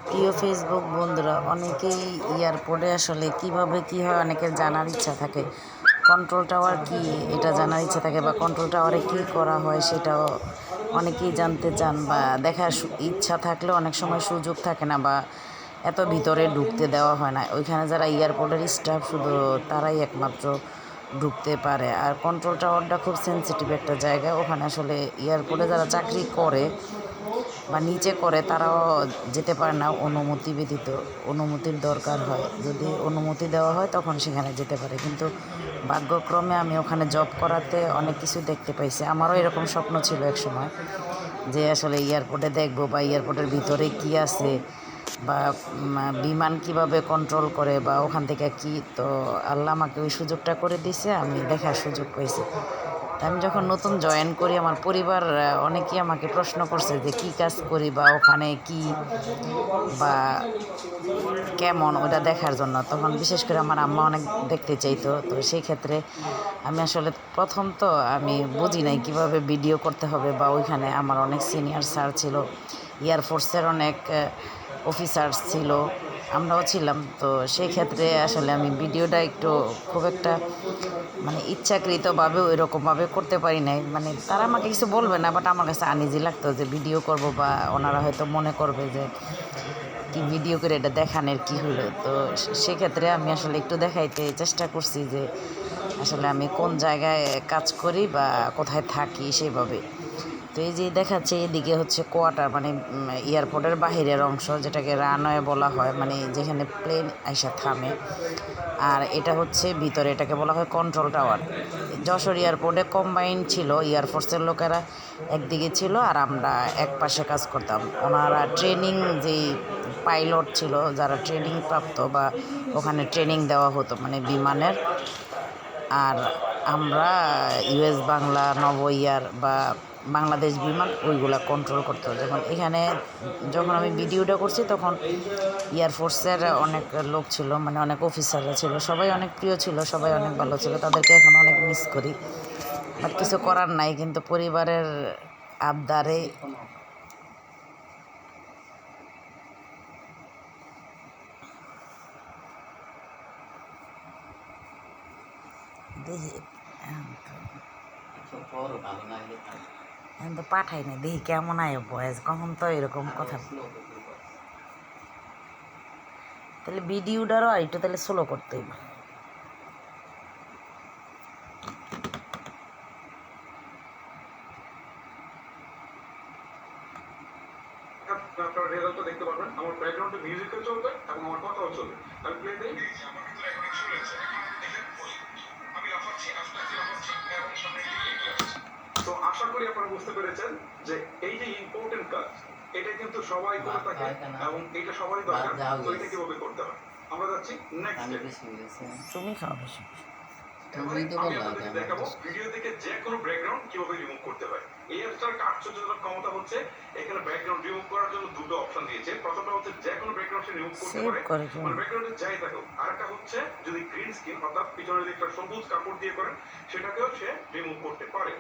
প্রিয় ফেসবুক বন্ধুরা, অনেকেই এয়ারপোর্টে আসলে কিভাবে কী হয় অনেকের জানার ইচ্ছা থাকে। কন্ট্রোল টাওয়ার কি এটা জানার ইচ্ছা থাকে, বা কন্ট্রোল টাওয়ারে কী করা হয় সেটাও অনেকেই জানতে চান, বা দেখার ইচ্ছা থাকলেও অনেক সময় সুযোগ থাকে না, বা এত ভিতরে ঢুকতে দেওয়া হয় না। ওইখানে যারা এয়ারপোর্টের স্টাফ শুধু তারাই একমাত্র ঢুকতে পারে। আর কন্ট্রোল টাওয়ারটা খুব সেন্সিটিভ একটা জায়গা। ওখানে আসলে এয়ারপোর্টে যারা চাকরি করে বা নিচে করে তারাও যেতে পারে না অনুমতি ব্যতীত। অনুমতির দরকার হয়, যদি অনুমতি দেওয়া হয় তখন সেখানে যেতে পারে। কিন্তু ভাগ্যক্রমে আমি ওখানে জব করাতে অনেক কিছু দেখতে পাইছি। আমারও এরকম স্বপ্ন ছিল এক সময় যে আসলে এয়ারপোর্টে দেখব, বা এয়ারপোর্টের ভিতরে কি আছে, বা বিমান কিভাবে কন্ট্রোল করে, বা ওখান থেকে কি। তো আল্লাহ আমাকে ওই সুযোগটা করে দিছে, আমি দেখার সুযোগ পাইছি। আমি যখন নতুন জয়েন করি, আমার পরিবার অনেকেই আমাকে প্রশ্ন করছে যে কী কাজ করি, বা ওখানে কি বা কেমন, ওটা দেখার জন্য। তখন বিশেষ করে আমার আম্মা অনেক দেখতে চাইতো। তো সেই ক্ষেত্রে আমি আসলে প্রথম তো আমি বুঝি নাই কীভাবে ভিডিও করতে হবে, বা ওইখানে আমার অনেক সিনিয়র স্যার ছিল, এয়ারফোর্সের অনেক অফিসার্স ছিল, আমরাও ছিলাম। তো সেই ক্ষেত্রে আসলে আমি ভিডিওটা একটু খুব একটা ইচ্ছাকৃতভাবে ওই রকমভাবে করতে পারি নাই। তারা আমাকে কিছু বলবে না, বাট আমার কাছে আনইজি লাগতো যে ভিডিও করব, বা ওনারা হয়তো মনে করবে যে কি ভিডিও করে এটা দেখানোর কি হলো। তো সেক্ষেত্রে আমি আসলে একটু দেখাইতে চেষ্টা করছি যে আসলে আমি কোন জায়গায় কাজ করি বা কোথায় থাকি সেভাবে। তো এই যে দেখাচ্ছে, এদিকে হচ্ছে কোয়ার্টার, এয়ারপোর্টের বাহিরের অংশ, যেটাকে রানওয়ে বলা হয়, যেখানে প্লেন আইসা থামে। আর এটা হচ্ছে ভিতরে, এটাকে বলা হয় কন্ট্রোল টাওয়ার। যশোর এয়ারপোর্টে কম্বাইন ছিল, এয়ারফোর্সের লোকেরা একদিকে ছিল আর আমরা এক পাশে কাজ করতাম। ওনারা ট্রেনিং, যেই পাইলট ছিল যারা ট্রেনিং প্রাপ্ত, বা ওখানে ট্রেনিং দেওয়া হতো বিমানের। আর আমরা ইউএস বাংলা, নভ এয়ার বা বাংলাদেশ বিমান ওইগুলা কন্ট্রোল করতো। যখন আমি ভিডিওটা করছি তখন এয়ারফোর্সের অনেক লোক ছিল, অনেক অফিসাররা ছিল, সবাই অনেক প্রিয় ছিল, সবাই অনেক ভালো ছিল। তাদেরকে এখন অনেক মিস করি, বাট কিছু করার নাই। কিন্তু পরিবারের আবদারে দেখি, এখন তো পাঠাই নাই, দেখি কেমন আয় বয়স, কখন তো এরকম কথা। তাহলে ভিডিওটারও আর একটু তাহলে স্লো করতে হইব। আপনারা রেজাল্টটা দেখতে পারবেন। আমার ব্যাকগ্রাউন্ডে মিউজিকও চলবে এবং আমার কথাও চলবে। আমি প্লে দেই। তো আশা করি আপনারা বুঝতে পেরেছেন যে এই যে ইম্পর্টেন্ট কাজ, এটা কিন্তু সবাই করে থাকে এবং এটা সবারই দরকার। তো এটা কিভাবে করতে হয় আমরা যাচ্ছি নেক্সট স্টেপ। তুমি খাও বেশি। আমি আপনাদেরকে দেখাবো ভিডিও থেকে যে কোনো ব্যাকগ্রাউন্ড কিভাবে রিমুভ করতে হয়। এই অ্যাপটার আশ্চর্যজনক ক্ষমতা হচ্ছে এখানে ব্যাকগ্রাউন্ড রিমুভ করার জন্য দুটো অপশন দিয়েছে। প্রথমটা হচ্ছে যে কোনো ব্যাকগ্রাউন্ড সে রিমুভ করতে পারে, ব্যাকগ্রাউন্ডে যাই থাকুক। আরেকটা হচ্ছে যদি গ্রিন স্ক্রিন অর্থাৎ পিছনে যদি একটা সবুজ কাপড় দিয়ে করেন সেটাকেও সে রিমুভ করতে পারে।